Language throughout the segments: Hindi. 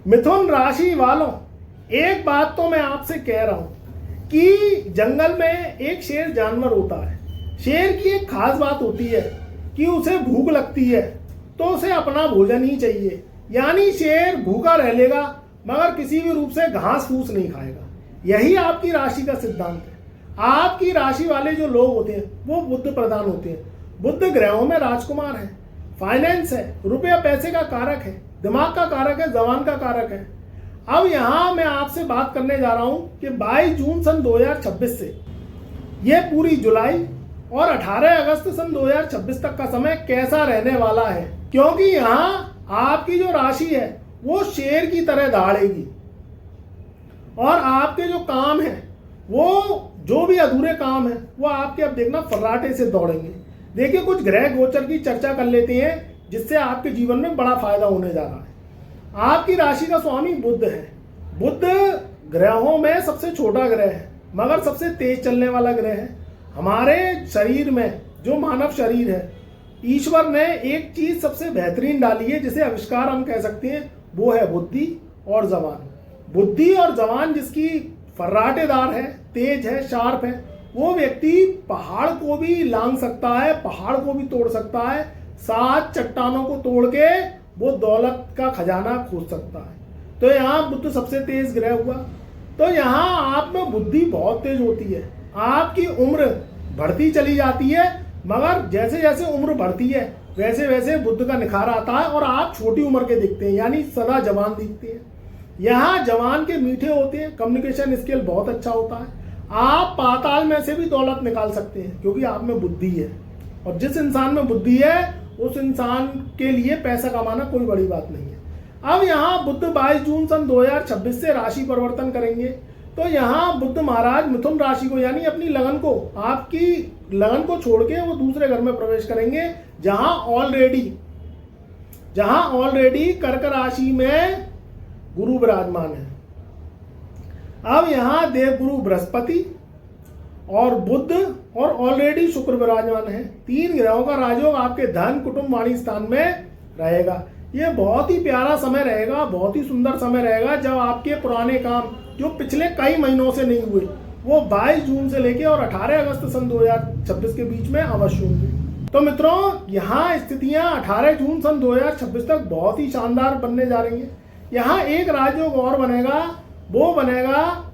मिथुन राशि वालों, एक बात तो मैं आपसे कह रहा हूं कि जंगल में एक शेर जानवर होता है। शेर की एक खास बात होती है कि उसे भूख लगती है तो उसे अपना भोजन ही चाहिए, यानी शेर भूखा रह लेगा मगर किसी भी रूप से घास फूस नहीं खाएगा। यही आपकी राशि का सिद्धांत है। आपकी राशि वाले जो लोग होते हैं वो बुद्ध प्रधान होते हैं। बुद्ध ग्रहों में राजकुमार है, फाइनेंस है, रुपया पैसे का कारक है, दिमाग का कारक है, जबान का कारक है। अब यहां मैं आपसे बात करने जा रहा हूं कि 22 जून सन 2026 से ये पूरी जुलाई और 18 अगस्त सन 2026 तक का समय कैसा रहने वाला है, क्योंकि यहां आपकी जो राशि है वो शेर की तरह दहाड़ेगी और आपके जो काम है वो जो भी अधूरे काम है वो आपके अब देखना फर्राटे से दौड़ेंगे। देखिए, कुछ ग्रह गोचर की चर्चा कर लेते हैं जिससे आपके जीवन में बड़ा फायदा होने जा रहा है। आपकी राशि का स्वामी बुध है। बुध ग्रहों में सबसे छोटा ग्रह है मगर सबसे तेज चलने वाला ग्रह है। हमारे शरीर में जो मानव शरीर है, ईश्वर ने एक चीज सबसे बेहतरीन डाली है जिसे आविष्कार हम कह सकते हैं, वो है बुद्धि और जबान। बुद्धि और जबान जिसकी फर्राटेदार है, तेज है, शार्प है, वो व्यक्ति पहाड़ को भी लांग सकता है, पहाड़ को भी तोड़ सकता है, 7 चट्टानों को तोड़ के वो दौलत का खजाना खोज सकता है। तो यहाँ बुध सबसे तेज ग्रह हुआ। तो यहाँ आप में बुद्धि बहुत तेज होती है, आपकी उम्र बढ़ती चली जाती है, मगर जैसे जैसे उम्र बढ़ती है वैसे वैसे बुद्ध का निखार आता है और आप छोटी उम्र के दिखते हैं, यानी सदा जवान दिखते हैं। यहाँ जवान के मीठे होते हैं, कम्युनिकेशन स्किल बहुत अच्छा होता है, आप पाताल में से भी दौलत निकाल सकते हैं क्योंकि आप में बुद्धि है। और जिस इंसान में बुद्धि है उस इंसान के लिए पैसा कमाना कोई बड़ी बात नहीं है। अब यहाँ बुध 22 जून सन 2026 से राशि परिवर्तन करेंगे। तो यहाँ बुध महाराज मिथुन राशि को, यानी अपनी लगन को, आपकी लगन को छोड़ के वो दूसरे घर में प्रवेश करेंगे जहां ऑलरेडी कर्क राशि में गुरु विराजमान है। अब यहाँ देवगुरु बृहस्पति और बुध और ऑलरेडी शुक्र विराजमान है। 3 ग्रहों का राजयोग आपके धन, कुटुंब, वाणी स्थान में रहेगा। ये बहुत ही प्यारा समय रहेगा, बहुत ही सुंदर समय रहेगा, जब आपके पुराने काम जो पिछले कई महीनों से नहीं हुए वो 22 जून से लेके और 18 अगस्त सन 2026 के बीच में अवश्य होंगे। तो मित्रों, यहाँ स्थितियां 18 जून सन 2026 तक बहुत ही शानदार बनने जा रही हैं। यहाँ एक राजयोग और बनेगा, वो बनेगा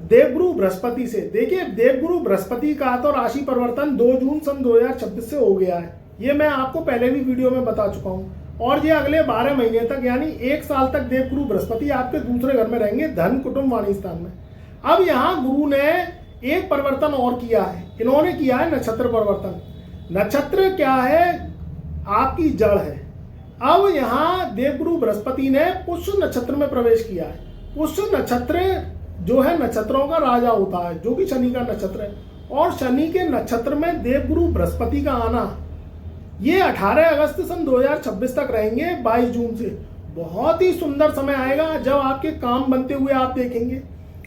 देवगुरु बृहस्पति से। देखिए, देवगुरु बृहस्पति का तो राशि परिवर्तन 2 जून सन 2026 से हो गया है, ये मैं आपको पहले भी वीडियो में बता चुका हूँ। और ये अगले 12 महीने तक, यानी 1 साल तक देवगुरु बृहस्पति आपके दूसरे घर में रहेंगे, धन, कुटुंब, वाणी स्थान में। अब यहाँ गुरु ने एक परिवर्तन और किया है, इन्होंने किया है नक्षत्र परिवर्तन। नक्षत्र क्या है? आपकी जड़ है। अब यहाँ देवगुरु बृहस्पति ने पुष्य नक्षत्र में प्रवेश किया है। पुष्य नक्षत्र जो है नक्षत्रों का राजा होता है, जो कि शनि का नक्षत्र है, और शनि के नक्षत्र में देवगुरु बृहस्पति का आना, ये 18 अगस्त सन 2026 तक रहेंगे। 22 जून से बहुत ही सुंदर समय आएगा जब आपके काम बनते हुए आप देखेंगे।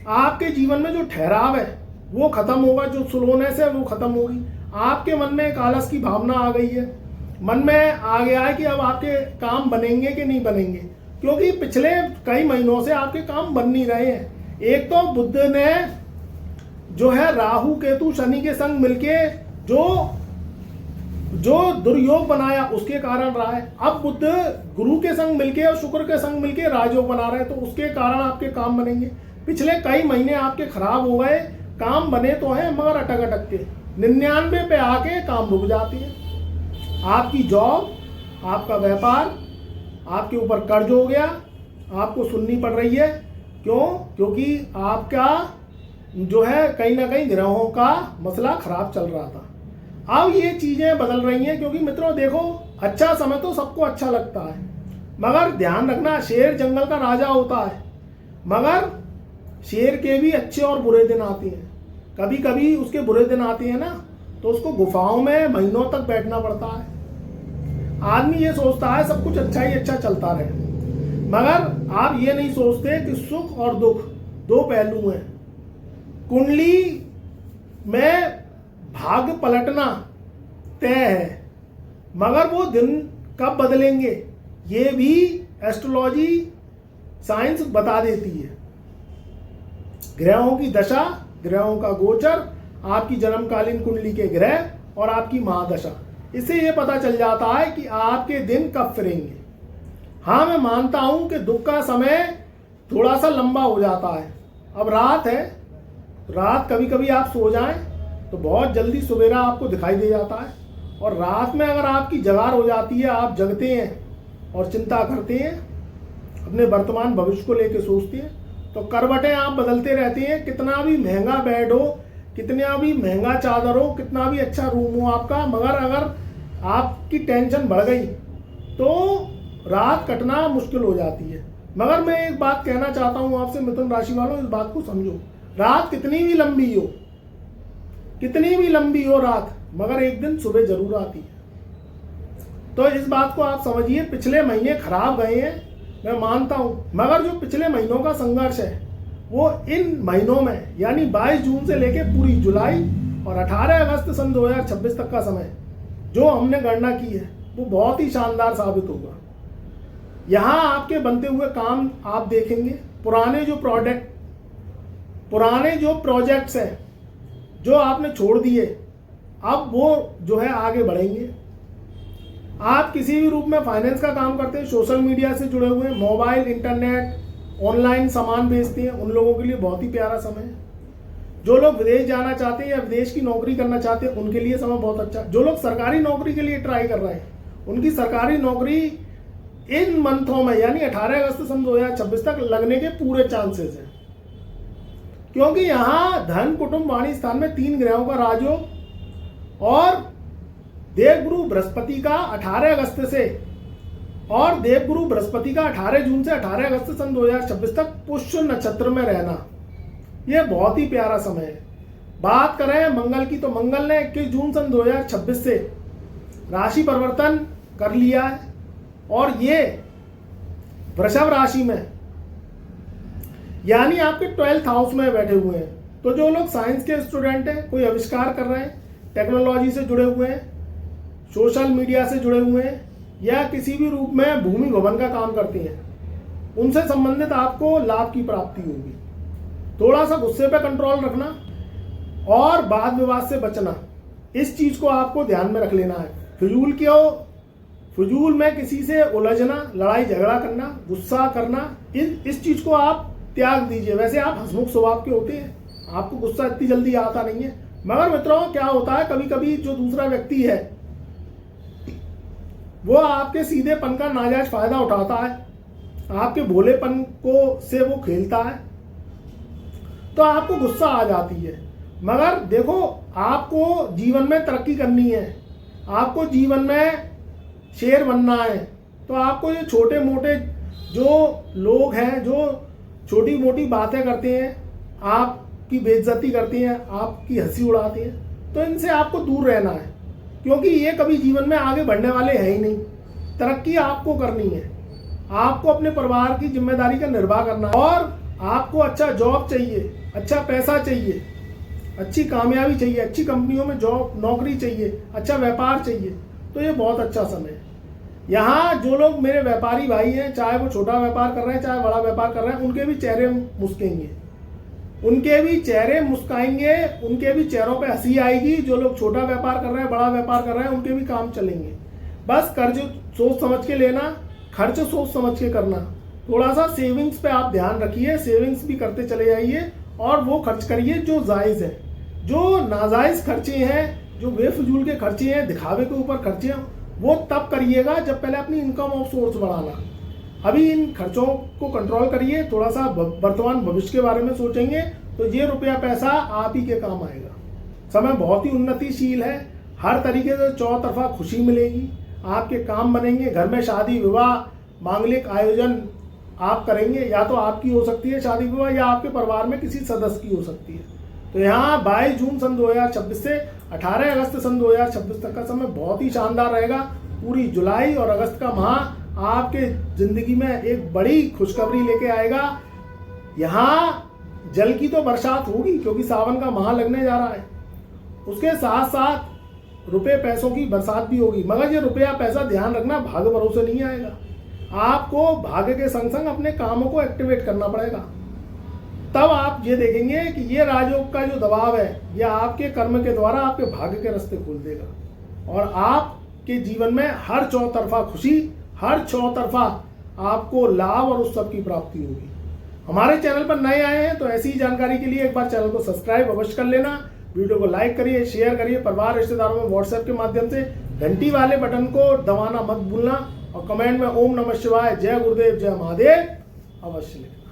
आपके जीवन में जो ठहराव है वो खत्म होगा, जो स्लोनेस है वो खत्म होगी। आपके मन में एक आलस की भावना आ गई है, मन में आ गया है कि अब आपके काम बनेंगे कि नहीं बनेंगे, क्योंकि पिछले कई महीनों से आपके काम बन नहीं रहे हैं। एक तो बुध ने जो है राहु केतु शनि के संग मिलके जो दुर्योग बनाया उसके कारण रहा है। अब बुध गुरु के संग मिलके और शुक्र के संग मिलके राजयोग बना रहे हैं, तो उसके कारण आपके काम बनेंगे। पिछले कई महीने आपके खराब हो गए, काम बने तो हैं मगर अटक अटक के 99 पे आके काम रुक जाती है। आपकी जॉब, आपका व्यापार, आपके ऊपर कर्ज हो गया, आपको सुननी पड़ रही है। क्यों? क्योंकि आपका जो है कहीं ना कहीं ग्रहों का मसला खराब चल रहा था। अब ये चीजें बदल रही हैं, क्योंकि मित्रों देखो, अच्छा समय तो सबको अच्छा लगता है, मगर ध्यान रखना, शेर जंगल का राजा होता है, मगर शेर के भी अच्छे और बुरे दिन आते हैं। कभी कभी उसके बुरे दिन आते हैं ना, तो उसको गुफाओं में महीनों तक बैठना पड़ता है। आदमी ये सोचता है सब कुछ अच्छा ही अच्छा चलता रहे, मगर आप ये नहीं सोचते कि सुख और दुख दो पहलू हैं। कुंडली में भाग्य पलटना तय है, मगर वो दिन कब बदलेंगे ये भी एस्ट्रोलॉजी साइंस बता देती है। ग्रहों की दशा, ग्रहों का गोचर, आपकी जन्मकालीन कुंडली के ग्रह और आपकी महादशा, इससे ये पता चल जाता है कि आपके दिन कब फिरेंगे। हाँ, मैं मानता हूं कि दुख का समय थोड़ा सा लंबा हो जाता है। अब रात है, रात कभी कभी आप सो जाएं तो बहुत जल्दी सवेरा आपको दिखाई दे जाता है, और रात में अगर आपकी जगार हो जाती है, आप जगते हैं और चिंता करते हैं, अपने वर्तमान भविष्य को लेकर सोचते हैं, तो करवटें आप बदलते रहते हैं। कितना भी महंगा बेड हो, कितना भी महंगा चादर हो, कितना भी अच्छा रूम हो आपका, मगर अगर आपकी टेंशन बढ़ गई तो रात कटना मुश्किल हो जाती है। मगर मैं एक बात कहना चाहता हूं आपसे मिथुन राशि वालों, इस बात को समझो। रात कितनी भी लंबी हो, कितनी भी लंबी हो रात, मगर एक दिन सुबह जरूर आती है। तो इस बात को आप समझिए। पिछले महीने खराब गए हैं, मैं मानता हूं, मगर जो पिछले महीनों का संघर्ष है वो इन महीनों में, यानी 22 जून से लेकर पूरी जुलाई और 18 अगस्त सन 2026 तक का समय जो हमने गणना की है वो बहुत ही शानदार साबित होगा। यहाँ आपके बनते हुए काम आप देखेंगे। पुराने जो प्रोजेक्ट्स हैं जो आपने छोड़ दिए, अब वो जो है आगे बढ़ेंगे। आप किसी भी रूप में फाइनेंस का काम करते हैं, सोशल मीडिया से जुड़े हुए, मोबाइल, इंटरनेट, ऑनलाइन सामान बेचते हैं, उन लोगों के लिए बहुत ही प्यारा समय है। जो लोग विदेश जाना चाहते हैं या विदेश की नौकरी करना चाहते हैं, उनके लिए समय बहुत अच्छा। जो लोग सरकारी नौकरी के लिए ट्राई कर रहे हैं, उनकी सरकारी नौकरी इन मंथों में, यानी 18 अगस्त सन 2026 तक लगने के पूरे चांसेस हैं, क्योंकि यहाँ धन, कुटुंब, वाणी स्थान में 3 ग्रहों का राजयोग और देवगुरु बृहस्पति का 18 अगस्त से, और देवगुरु बृहस्पति का 18 जून से 18 अगस्त सन 2026 तक पुष्य नक्षत्र में रहना, यह बहुत ही प्यारा समय है। बात करें मंगल की, तो मंगल ने 21 जून सन 2026 से राशि परिवर्तन कर लिया है और ये वृषभ राशि में, यानी आपके 12th हाउस में बैठे हुए हैं। तो जो लोग साइंस के स्टूडेंट हैं, कोई आविष्कार कर रहे हैं, टेक्नोलॉजी से जुड़े हुए हैं, सोशल मीडिया से जुड़े हुए हैं, या किसी भी रूप में भूमि भवन का काम करते हैं, उनसे संबंधित आपको लाभ की प्राप्ति होगी। थोड़ा सा गुस्से पे कंट्रोल रखना और वाद विवाद से बचना, इस चीज को आपको ध्यान में रख लेना है। फिजूल में किसी से उलझना, लड़ाई झगड़ा करना, गुस्सा करना, इस चीज को आप त्याग दीजिए। वैसे आप हंसमुख स्वभाव के होते हैं, आपको गुस्सा इतनी जल्दी आता नहीं है, मगर मित्रों क्या होता है, कभी कभी जो दूसरा व्यक्ति है वो आपके सीधेपन का नाजायज फायदा उठाता है, आपके भोलेपन को से वो खेलता है, तो आपको गुस्सा आ जाती है। मगर देखो, आपको जीवन में तरक्की करनी है, आपको जीवन में शेर बनना है, तो आपको ये छोटे मोटे जो लोग हैं, जो छोटी मोटी बातें करते हैं, आपकी बेइज्जती करते हैं, आपकी हंसी उड़ाते हैं, तो इनसे आपको दूर रहना है, क्योंकि ये कभी जीवन में आगे बढ़ने वाले हैं ही नहीं। तरक्की आपको करनी है, आपको अपने परिवार की जिम्मेदारी का निर्वाह करना है, और आपको अच्छा जॉब चाहिए, अच्छा पैसा चाहिए, अच्छी कामयाबी चाहिए, अच्छी कंपनियों में जॉब नौकरी चाहिए, अच्छा व्यापार चाहिए, तो ये बहुत अच्छा समय है। यहाँ जो लोग मेरे व्यापारी भाई हैं, चाहे वो छोटा व्यापार कर रहे हैं चाहे बड़ा व्यापार कर रहे हैं, उनके भी चेहरे मुस्केंगे, उनके भी चेहरे मुस्काएंगे, उनके भी चेहरों पे हंसी आएगी। जो लोग छोटा व्यापार कर रहे हैं, बड़ा व्यापार कर रहे हैं, उनके भी काम चलेंगे। बस कर्ज सोच समझ के लेना, खर्च सोच समझ के करना, थोड़ा सा सेविंग्स पे आप ध्यान रखिए, सेविंग्स भी करते चले जाइए, और वो खर्च करिए जो जायज़ है। जो नाजायज़ खर्चे हैं, जो बेफजूल के खर्चे हैं, दिखावे के ऊपर खर्चे हैं, वो तब करिएगा जब पहले अपनी इनकम ऑफ सोर्स बढ़ाना। अभी इन खर्चों को कंट्रोल करिए, थोड़ा सा वर्तमान भविष्य के बारे में सोचेंगे तो ये रुपया पैसा आप ही के काम आएगा। समय बहुत ही उन्नतिशील है, हर तरीके से चौतरफा खुशी मिलेगी, आपके काम बनेंगे, घर में शादी विवाह मांगलिक आयोजन आप करेंगे, या तो आपकी हो सकती है शादी विवाह या आपके परिवार में किसी सदस्य की हो सकती है। तो यहाँ 22 जून सन 2026 से 18 अगस्त सन 2026 तक का समय बहुत ही शानदार रहेगा। पूरी जुलाई और अगस्त का माह आपके जिंदगी में एक बड़ी खुशखबरी लेके आएगा। यहाँ जल की तो बरसात होगी, क्योंकि सावन का माह लगने जा रहा है, उसके साथ साथ रुपए पैसों की बरसात भी होगी। मगर ये रुपया पैसा ध्यान रखना भाग्य भरोसे नहीं आएगा, आपको भाग्य के संग संग अपने कामों को एक्टिवेट करना पड़ेगा। तब आप ये देखेंगे कि ये राजयोग का जो दबाव है यह आपके कर्म के द्वारा आपके भाग्य के रास्ते खोल देगा और आपके जीवन में हर चौतरफा खुशी, हर चौतरफा आपको लाभ और उस सब की प्राप्ति होगी। हमारे चैनल पर नए आए हैं तो ऐसी ही जानकारी के लिए एक बार चैनल को सब्सक्राइब अवश्य कर लेना। वीडियो को लाइक करिए, शेयर करिए, परिवार रिश्तेदारों में व्हाट्सएप के माध्यम से घंटी वाले बटन को दबाना मत भूलना और कमेंट में ओम नमः शिवाय, जय गुरुदेव, जय महादेव अवश्य लिखें।